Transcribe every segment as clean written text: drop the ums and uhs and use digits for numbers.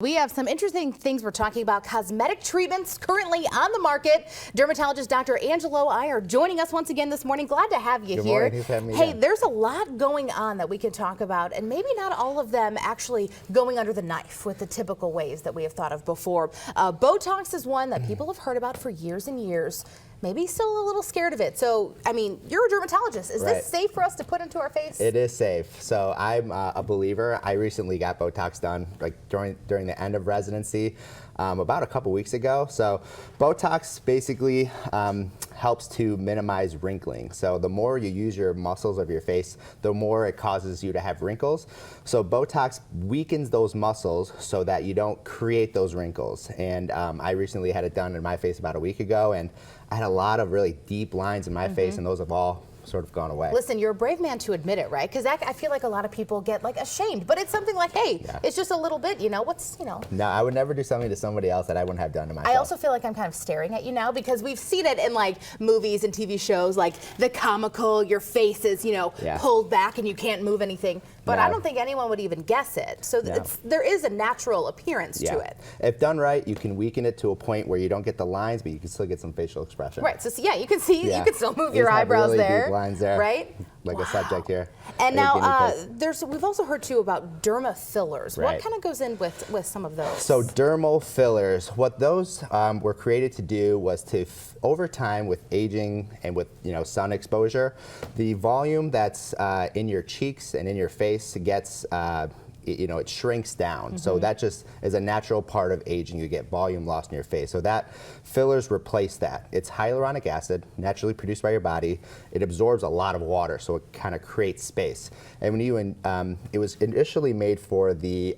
We have some interesting things we're talking about. Cosmetic treatments currently on the market. Dermatologist Dr. Angelo Iyer joining us once again this morning. Glad to have you Good here. morning. Thanks for having me Hey, again. there's a lot going on that we can talk about, and maybe not all of them actually going under the knife with the typical ways that we have thought of before. Botox is one that people have heard about for years and years. Maybe still a little scared of it. So, I mean, you're a dermatologist. Is this safe for us to put into our face? It is safe. So I'm a believer. I recently got Botox done like during the end of residency about a couple weeks ago. So Botox basically helps to minimize wrinkling. So the more you use your muscles of your face, the more it causes you to have wrinkles. So Botox weakens those muscles so that you don't create those wrinkles. And I recently had it done in my face about a week ago, and I had a lot of really deep lines in my face, and those have all sort of gone away. Listen, you're a brave man to admit it, right? Because I feel like a lot of people get like ashamed, but it's something like, hey, it's just a little bit, you know, No, I would never do something to somebody else that I wouldn't have done to myself. I also feel like I'm kind of staring at you now because we've seen it in like movies and TV shows, like the comical, your face is, pulled back and you can't move anything. But I don't think anyone would even guess it. So there is a natural appearance to it. If done right, you can weaken it to a point where you don't get the lines, but you can still get some facial expression. Right. So yeah, you can see, you can still move your eyebrows really there. Deep lines there. Right. Like a subject here. And now we've also heard too about derma fillers. Right. What kind of goes in with some of those? So dermal fillers, what those were created to do was to, over time with aging and with sun exposure, the volume that's in your cheeks and in your face gets it shrinks down. So that just is a natural part of aging. You get volume loss in your face. So that fillers replace that. It's hyaluronic acid, naturally produced by your body. It absorbs a lot of water, so it kind of creates space. And when you, it was initially made for the,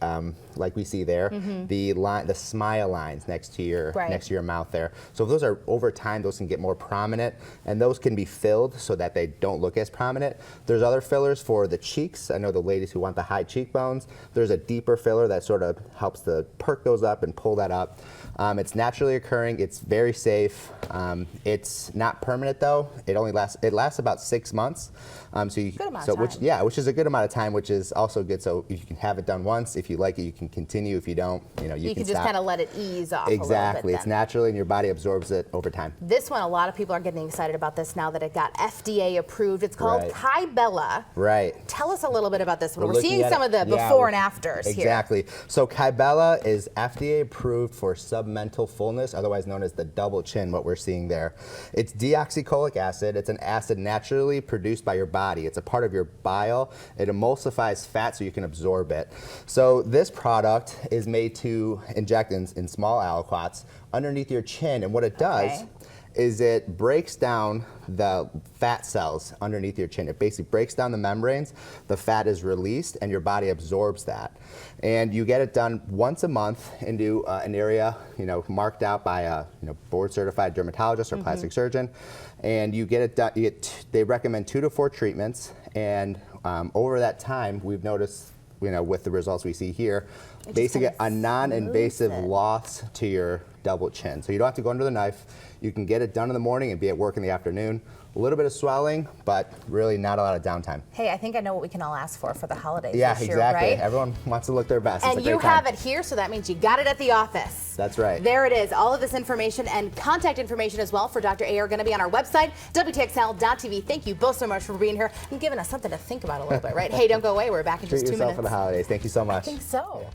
like we see there, the smile lines next to your mouth there. So those are, over time, those can get more prominent, and those can be filled so that they don't look as prominent. There's other fillers for the cheeks. I know the ladies who want the high cheekbones. There's a deeper filler that sort of helps to perk those up and pull that up. It's naturally occurring. It's very safe. It's not permanent though. It lasts about 6 months. Good amount of time. Which is a good amount of time, which is also good. So you can have it done once. If you like it, you can continue. If you don't, you can just kind of let it ease off. Exactly. A little bit It's natural, and your body absorbs it over time. This one, a lot of people are getting excited about this now that it got FDA approved. It's called Kybella. Right. Tell us a little bit about this one. We're seeing some of the before and afters here. Exactly. So Kybella is FDA approved for submental fullness, otherwise known as the double chin, what we're seeing there. It's deoxycholic acid. It's an acid naturally produced by your body. It's a part of your bile. It emulsifies fat so you can absorb it. So this product is made to inject in small aliquots underneath your chin, and what it does is it breaks down the fat cells underneath your chin. It basically breaks down the membranes, the fat is released, and your body absorbs that. And you get it done once a month into an area, marked out by a board certified dermatologist or plastic surgeon. And you get it done, they recommend 2 to 4 treatments, and over that time, we've noticed, with the results we see here, basically a non-invasive loss to your double chin. So you don't have to go under the knife. You can get it done in the morning and be at work in the afternoon. A little bit of swelling, but really not a lot of downtime. Hey, I think I know what we can all ask for the holidays this year, exactly. Right? Everyone wants to look their best. And you have it here, so that means you got it at the office. That's right. There it is. All of this information and contact information as well for Dr. Ayer are going to be on our website, WTXL.tv. Thank you both so much for being here and giving us something to think about a little bit, right? Hey, don't go away. We're back in just 2 minutes. Treat yourself for the holidays. Thank you so much. I think so.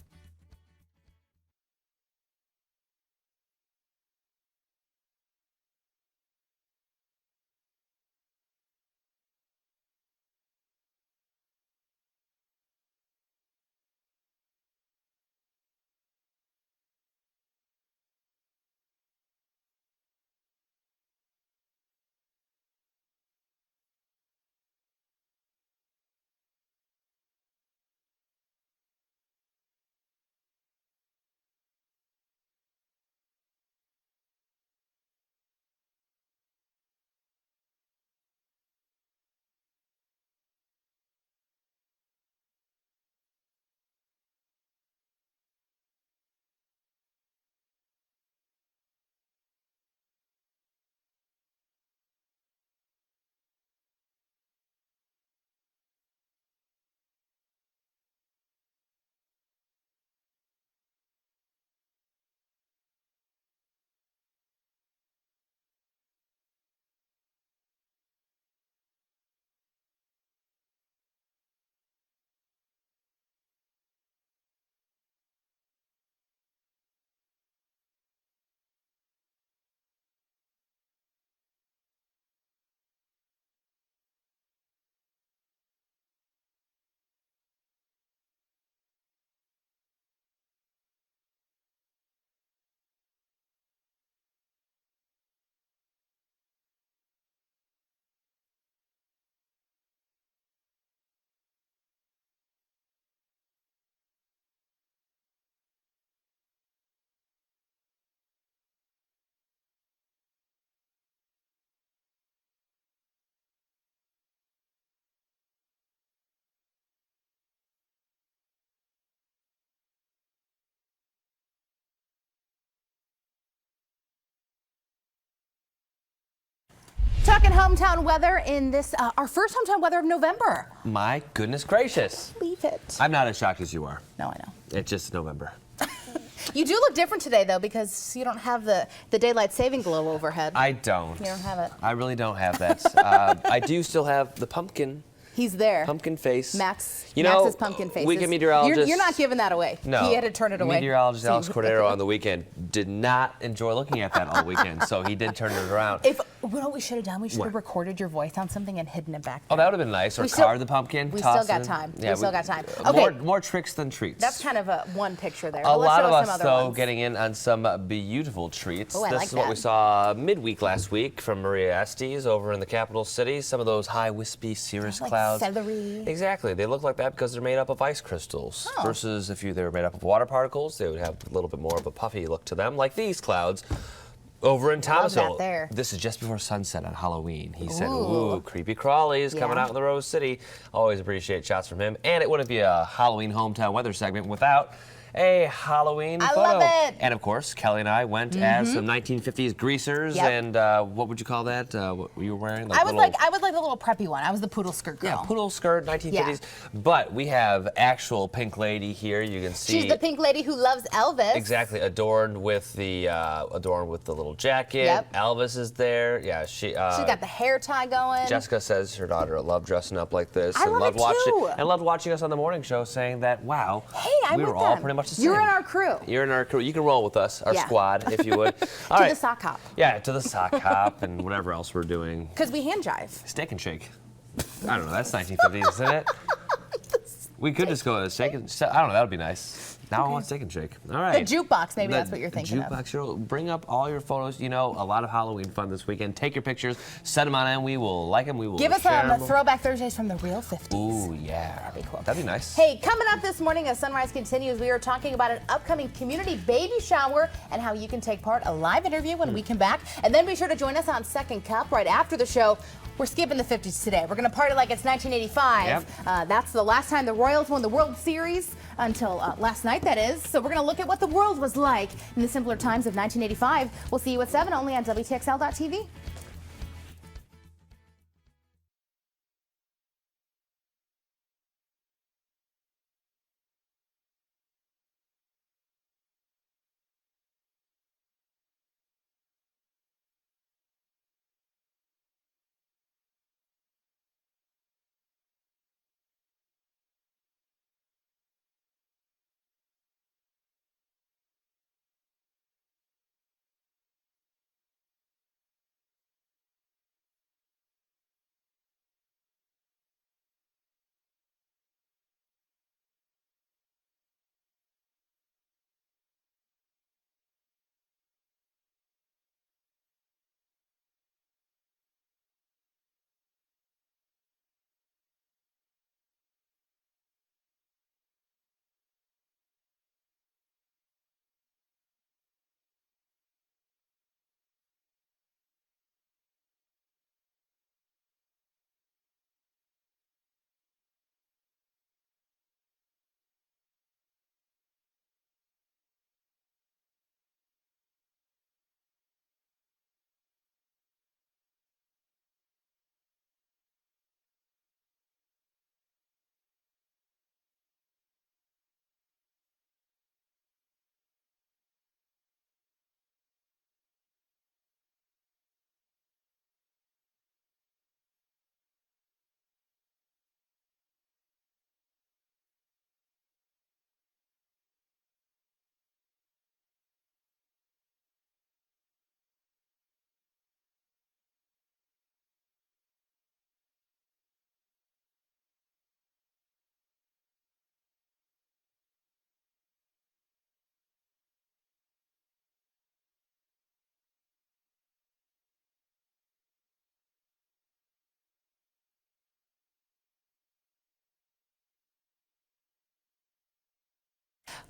talking hometown weather in this, our first hometown weather of November. My goodness gracious. Believe it. I'm not as shocked as you are. No, I know. It's just November. You do look different today, though, because you don't have the daylight saving glow overhead. I don't. You don't have it. I really don't have that. I do still have the pumpkin He's there. Pumpkin face. Max's pumpkin face. Weekend meteorologist. You're not giving that away. No. He had to turn it away. Meteorologist Alex Cordero on the weekend did not enjoy looking at that all weekend, so he did turn it around. You know what we should have done? We should have recorded your voice on something and hidden it back there. Oh, that would have been nice. Or carved the pumpkin. We toss still got it in. time. Yeah, we still got time. Okay. More tricks than treats. That's kind of one picture there. A lot of us, us, though, getting in on some beautiful treats. Oh, This is what we saw midweek last week from Maria Estes over in the capital city. Some of those high, wispy, cirrus like clouds. celery. Exactly. They look like that because they're made up of ice crystals. Oh. Versus if they were made up of water particles, they would have a little bit more of a puffy look to them, like these clouds. Over in Thomasville. There. This is just before sunset on Halloween. He said, ooh, creepy crawlies coming out in the Rose City. Always appreciate shots from him. And it wouldn't be a Halloween hometown weather segment without a Halloween photo. I love it. And of course, Kelly and I went as some 1950s greasers. Yep. And what would you call that? What you were wearing? I was like the little preppy one. I was the poodle skirt girl. Yeah, poodle skirt, 1950s. Yeah. But we have actual Pink Lady here. You can see. She's the Pink Lady who loves Elvis. Exactly, adorned with the little jacket. Yep. Elvis is there. Yeah, she's got the hair tie going. Jessica says her daughter loved dressing up like this. I love it too. And loved watching us on the morning show, saying that wow, we were all pretty much the same. You're in our crew. You're in our crew. You can roll with us, our squad, if you would. All to right. the sock hop. Yeah, to the sock hop and whatever else we're doing. Because we hand jive. Steak and shake. I don't know. That's 1950s, isn't it? We could just go to steak and I don't know. That would be nice. Now I want steak and shake. All right. The jukebox, maybe that's what you're thinking of. Jukebox. Bring up all your photos. You know, a lot of Halloween fun this weekend. Take your pictures, send them on in. We will like them. We will give us share them. Throwback Thursdays from the real 50s. Ooh, yeah. That'd be cool. That'd be nice. Hey, coming up this morning as Sunrise continues, we are talking about an upcoming community baby shower and how you can take part. A live interview when we come back. And then be sure to join us on Second Cup right after the show. We're skipping the 50s today. We're going to party like it's 1985. Yep. That's the last time the Royals won the World Series until last night, that is. So we're going to look at what the world was like in the simpler times of 1985. We'll see you at 7 only on WTXL.tv.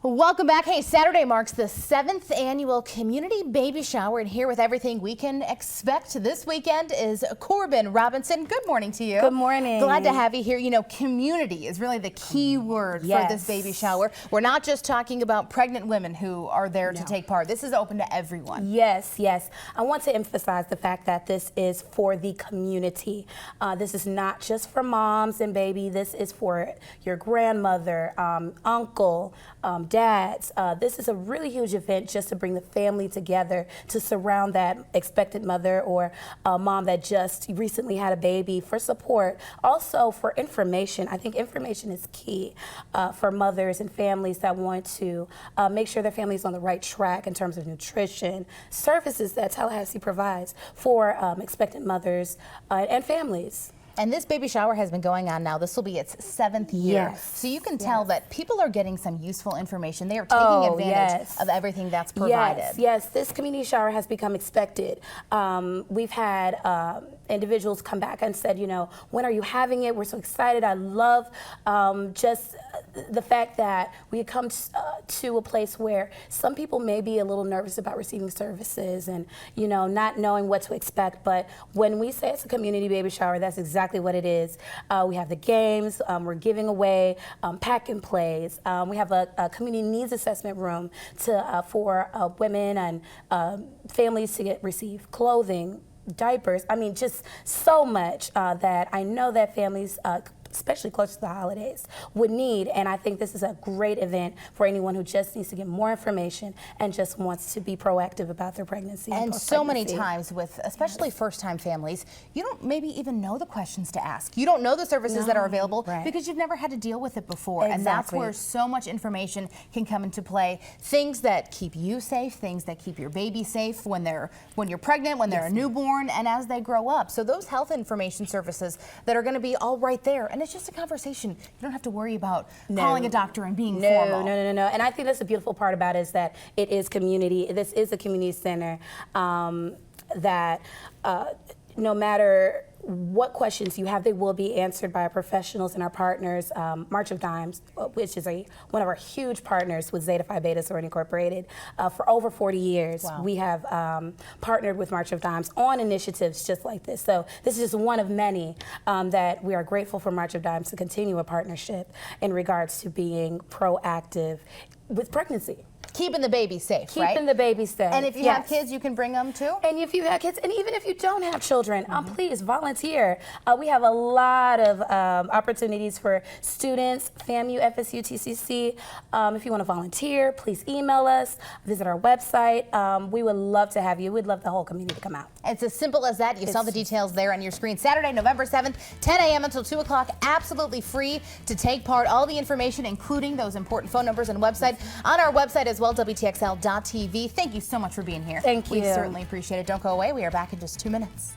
Welcome back. Hey, Saturday marks the 7th annual community baby shower, and here with everything we can expect this weekend is Corbin Robinson. Good morning to you. Good morning. Glad to have you here. You know, community is really the key word for this baby shower. We're not just talking about pregnant women who are there to take part. This is open to everyone. Yes, yes. I want to emphasize the fact that this is for the community. This is not just for moms and baby. This is for your grandmother, uncle, dads. This is a really huge event just to bring the family together, to surround that expectant mother or mom that just recently had a baby, for support, also for information. I think information is key for mothers and families that want to make sure their family is on the right track in terms of nutrition, services that Tallahassee provides for expectant mothers and families. And this baby shower has been going on now. This will be its 7th year. Yes. So you can tell that people are getting some useful information. They are taking advantage of everything that's provided. Yes, this community shower has become expected. We've had individuals come back and said, you know, when are you having it? We're so excited. I love just the fact that we come to a place where some people may be a little nervous about receiving services and, you know, not knowing what to expect. But when we say it's a community baby shower, that's exactly what it is. We have the games, we're giving away pack and plays. We have a community needs assessment room for women and families to receive clothing, diapers. I mean, just so much that I know that families, especially close to the holidays, would need. And I think this is a great event for anyone who just needs to get more information and just wants to be proactive about their pregnancy. And so many times with especially first-time families, you don't maybe even know the questions to ask. You don't know the services that are available because you've never had to deal with it before. And that's where so much information can come into play. Things that keep you safe, things that keep your baby safe when you're pregnant, when they're a newborn, and as they grow up. So those health information services that are going to be all right there. And it's just a conversation. You don't have to worry about calling a doctor and being formal. No. And I think that's the beautiful part about it, is that it is community. This is a community center that no matter what questions you have, they will be answered by our professionals and our partners. March of Dimes, which is one of our huge partners with Zeta Phi Beta Sorority Incorporated. For over 40 years, we have partnered with March of Dimes on initiatives just like this. So this is just one of many that we are grateful for March of Dimes to continue a partnership in regards to being proactive with pregnancy. Keeping the baby safe, right? Keeping the baby safe. And if you have kids, you can bring them too? And if you have kids, and even if you don't have children, please volunteer. We have a lot of opportunities for students, FAMU, FSU, TCC. If you want to volunteer, please email us, visit our website. We would love to have you. We'd love the whole community to come out. It's as simple as that. You saw the details there on your screen. Saturday, November 7th, 10 a.m. until 2 o'clock. Absolutely free to take part. All the information, including those important phone numbers and website, on our website as well, WTXL.tv. Thank you so much for being here. Thank you. We certainly appreciate it. Don't go away. We are back in just 2 minutes.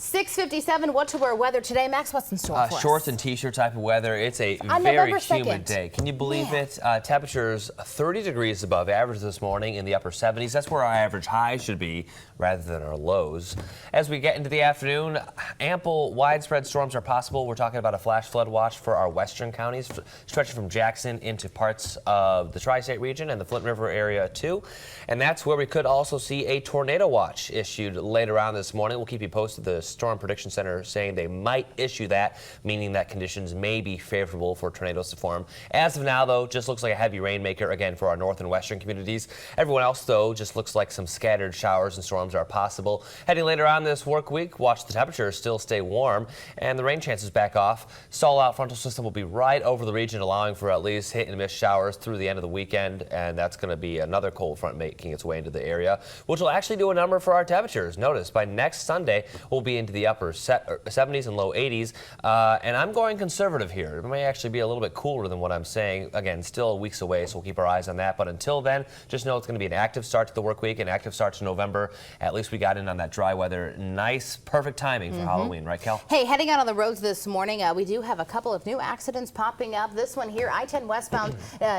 6:57, what to wear weather today. Max, what's in store for us? Shorts and t-shirt type of weather. It's a On very November humid 2nd. day. Can you believe Man. it? Temperatures 30 degrees above average this morning in the upper 70s. That's where our average highs should be rather than our lows. As we get into the afternoon, ample widespread storms are possible. We're talking about a flash flood watch for our western counties, stretching from Jackson into parts of the tri-state region and the Flint River area too. And that's where we could also see a tornado watch issued later on this morning. We'll keep you posted. The Storm Prediction Center saying they might issue that, meaning that conditions may be favorable for tornadoes to form. As of now, though, just looks like a heavy rainmaker again for our north and western communities. Everyone else, though, just looks like some scattered showers and storms are possible. Heading later on this work week, watch the temperatures still stay warm and the rain chances back off. Stall-out frontal system will be right over the region, allowing for at least hit and miss showers through the end of the weekend, and that's going to be another cold front making its way into the area, which will actually do a number for our temperatures. Notice by next Sunday, we'll be into the upper 70s and low 80s, and I'm going conservative here. It may actually be a little bit cooler than what I'm saying. Again, still weeks away, so we'll keep our eyes on that. But until then, just know it's going to be an active start to the work week, an active start to November. At least we got in on that dry weather. Nice, perfect timing for Halloween, right, Kel? Hey, heading out on the roads this morning, we do have a couple of new accidents popping up. This one here, I-10 westbound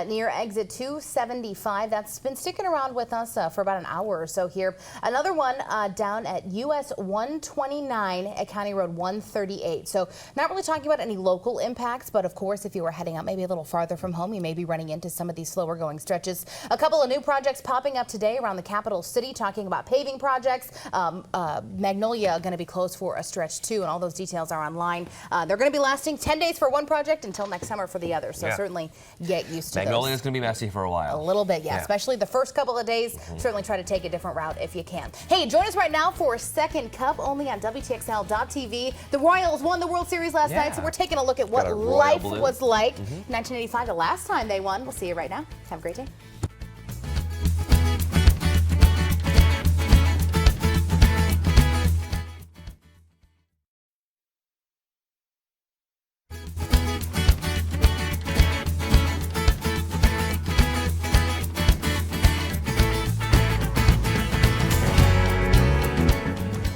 near exit 275. That's been sticking around with us for about an hour or so here. Another one down at US 129 at County Road 138. So not really talking about any local impacts, but of course, if you were heading out maybe a little farther from home, you may be running into some of these slower going stretches. A couple of new projects popping up today around the capital city, talking about paving projects. Magnolia going to be closed for a stretch too, and all those details are online. They're going to be lasting 10 days for one project until next summer for the other. So certainly get used to Magnolia those. is going to be messy for a while. A little bit, yeah. Especially the first couple of days. Certainly try to take a different route if you can. Hey, join us right now for Second Cup only on WTXL.tv. The Royals won the World Series last night, so we're taking a look at what life was like. 1985, the last time they won. We'll see you right now. Have a great day.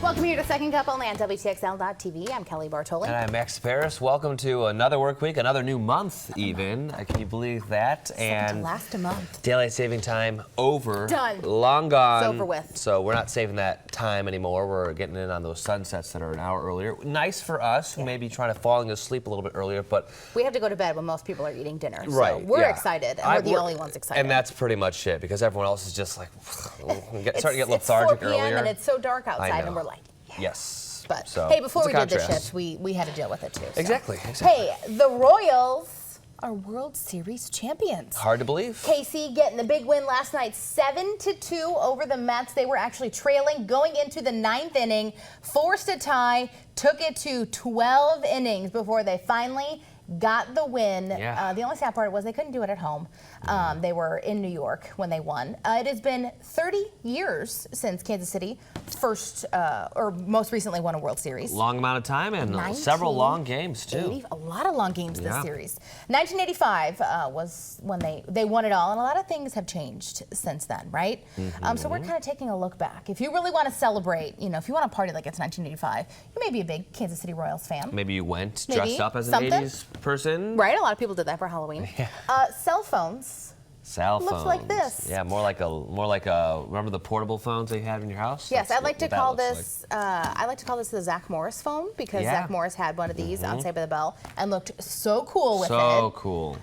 Welcome here to Second Cup only on WTXL.tv. I'm Kelly Bartoli. And I'm Max Paris. Welcome to another work week, another new month even. Can you believe that? Second to last a month. Daylight saving time over. Done. Long gone. It's over with. So we're not saving that time anymore. We're getting in on those sunsets that are an hour earlier. Nice for us who may be trying to falling asleep a little bit earlier, but we have to go to bed when most people are eating dinner. right. So we're excited, and we're the only ones excited. And that's pretty much it, because everyone else is just like starting to get it's lethargic 4 p.m. earlier. and it's so dark outside, I know. and we're like, yes. But So, hey, before it's we a did the contrast. shift, we had to deal with it too. So. Exactly. Hey, the Royals are World Series champions. Hard to believe. KC getting the big win last night, 7-2 over the Mets. They were actually trailing going into the 9th inning, forced a tie, took it to 12 innings before they finally got the win. Yeah. The only sad part was they couldn't do it at home. They were in New York when they won. It has been 30 years since Kansas City most recently won a World Series. Long amount of time and several long games too. A lot of long games this series. 1985 was when they won it all, and a lot of things have changed since then, right? So we're kind of taking a look back. If you really want to celebrate, if you want to party like it's 1985, you may be a big Kansas City Royals fan. Maybe you went dressed up as an something. 80s person. Right, a lot of people did that for Halloween. Cell phones. Cell phones. Looks like this. Yeah, more like a. Remember the portable phones they had in your house? Yes, That's I like to what that call looks this. I like to call this the Zach Morris phone because Zach Morris had one of these on Saved by the Bell and looked so cool with it. So cool.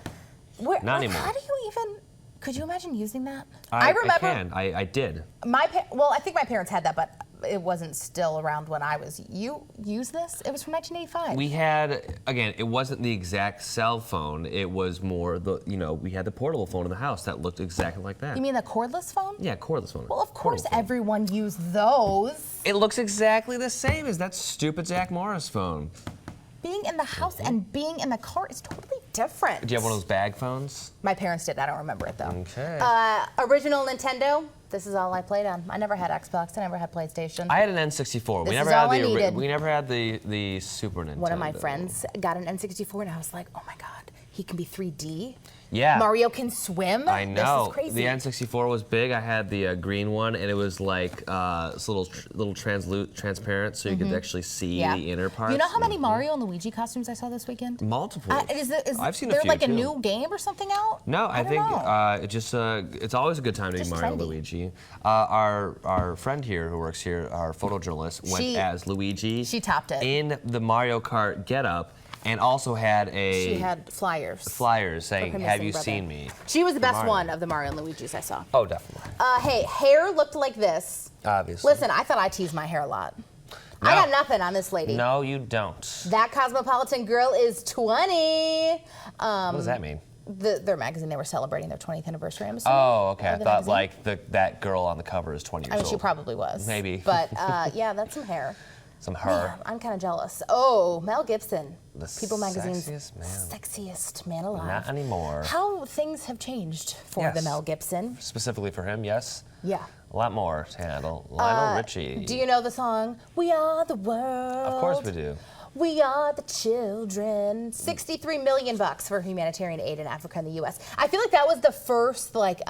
Not anymore. How do you even? Could you imagine using that? I remember. I did. Well, I think my parents had that, but it wasn't still around when I was. You used this? It was from 1985. We had, again, it wasn't the exact cell phone. It was more we had the portable phone in the house that looked exactly like that. You mean the cordless phone? Yeah, cordless phone. Well, of course Portable phone. everyone used those. It looks exactly the same as that stupid Zach Morris phone. Being in the house and being in the car is totally different. Do you have one of those bag phones? My parents did. I don't remember it though. Okay. Original Nintendo. This is all I played on. I never had Xbox. I never had PlayStation. I had an N64. This is all I needed. We never had the Super Nintendo. One of my friends got an N64, and I was like, oh my God, he can be 3D. Yeah. Mario can swim. I know. This is crazy. The N64 was big. I had the green one, and it was like it's little transparent, so you could actually see the inner parts. You know how many Mario and Luigi costumes I saw this weekend? Multiple. I've seen a there few, like a too. new game or something out? No, I don't think know. it's always a good time to be Just Mario and trendy. Luigi. Our friend here who works here, our photojournalist, went as Luigi. She topped it. In the Mario Kart getup, and also had She had flyers. flyers saying, her "Have missing you brother. seen me?" She was the best Mario. one of the Mario and Luigi's I saw. Oh, definitely. Hey, hair looked like this. Obviously. Listen, I thought I teased my hair a lot. No. I got nothing on this lady. No, you don't. That Cosmopolitan girl is 20. What does that mean? Their magazine, they were celebrating their 20th anniversary, I'm assuming. Oh, okay. I the thought magazine. like that girl on the cover is 20 years I mean, old. she probably was. Maybe. But yeah, that's some hair. Some her. Man, I'm kind of jealous. Oh, Mel Gibson. The People Magazine's sexiest man. sexiest man alive. Not anymore. How things have changed for the Yes. Mel Gibson. Specifically for him, yes. Yeah. A lot more to handle. Lionel Richie. Do you know the song, We Are the World? Of course we do. We are the children. 63 million bucks for humanitarian aid in Africa and the U.S. I feel like that was the first, like,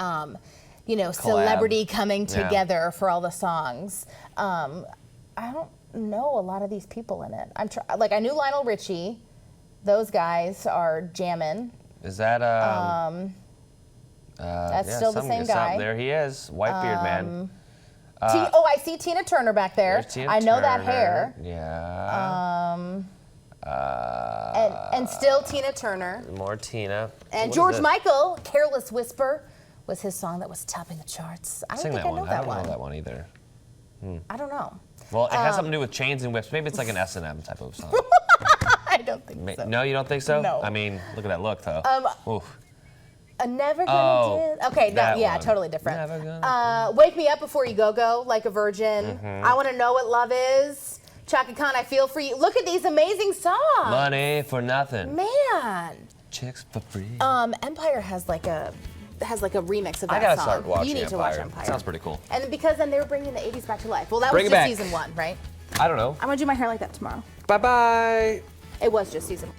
celebrity coming Yeah. together for all the songs. I don't know a lot of these people in it. I knew Lionel Richie. Those guys are jamming. Is that That's yeah, still the same guy. There he is, white beard man. I see Tina Turner back there. There's Tina I know that Turner. hair. Yeah. And still Tina Turner. More Tina. And What George is it? Michael, Careless Whisper, was his song that was topping the charts. I don't Sing think that I one. know I that don't one. know that one either. I don't know. Well, it has something to do with chains and whips. Maybe it's like an S&M type of song. I don't think so. No, you don't think so? No. I mean, look at that look, though. Oof. Never Oh, gonna do. Okay, no, that yeah, one. totally different. Never gonna Wake me up before you go, like a virgin. Mm-hmm. I want to know what love is. Chaka Khan, I feel for you. Look at these amazing songs. Money for nothing. Man. Chicks for free. Empire has like a remix of that I gotta song. start watching You need Empire. to watch Empire. Sounds pretty cool. And because then they were bringing the 80s back to life. Well, that Bring was it just back. season 1, right? I don't know. I'm gonna do my hair like that tomorrow. Bye-bye. It was just season 1.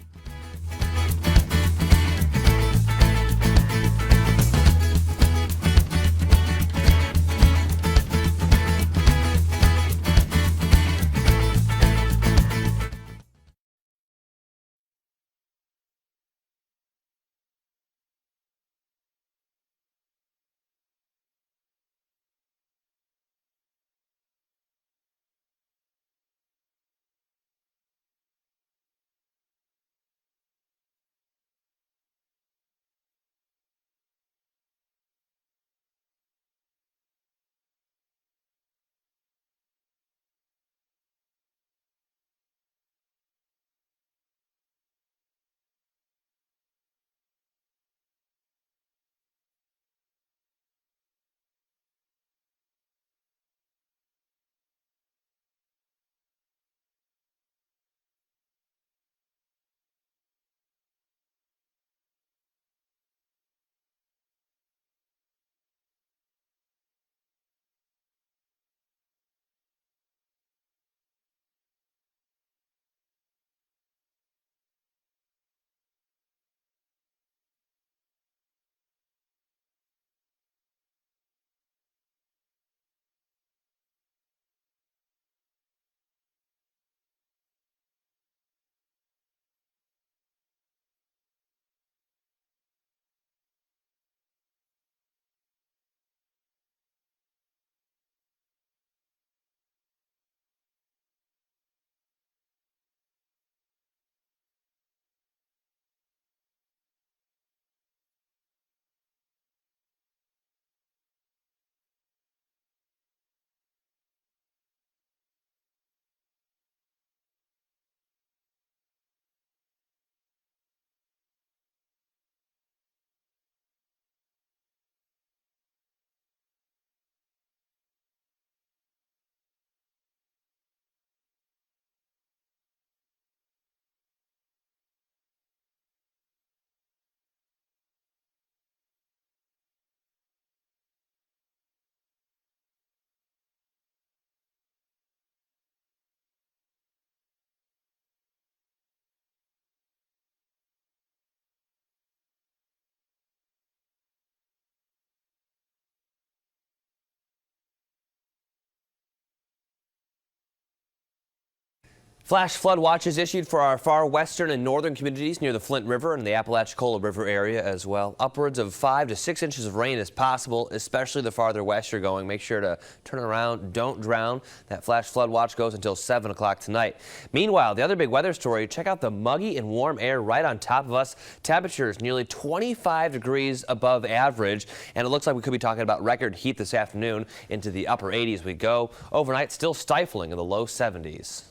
Flash flood watches issued for our far western and northern communities near the Flint River and the Apalachicola River area as well. Upwards of 5 to 6 inches of rain is possible, especially the farther west you're going. Make sure to turn around, don't drown. That flash flood watch goes until 7 o'clock tonight. Meanwhile, the other big weather story, check out the muggy and warm air right on top of us. Temperatures nearly 25 degrees above average, and it looks like we could be talking about record heat this afternoon. Into the upper 80s we go. Overnight, still stifling in the low 70s.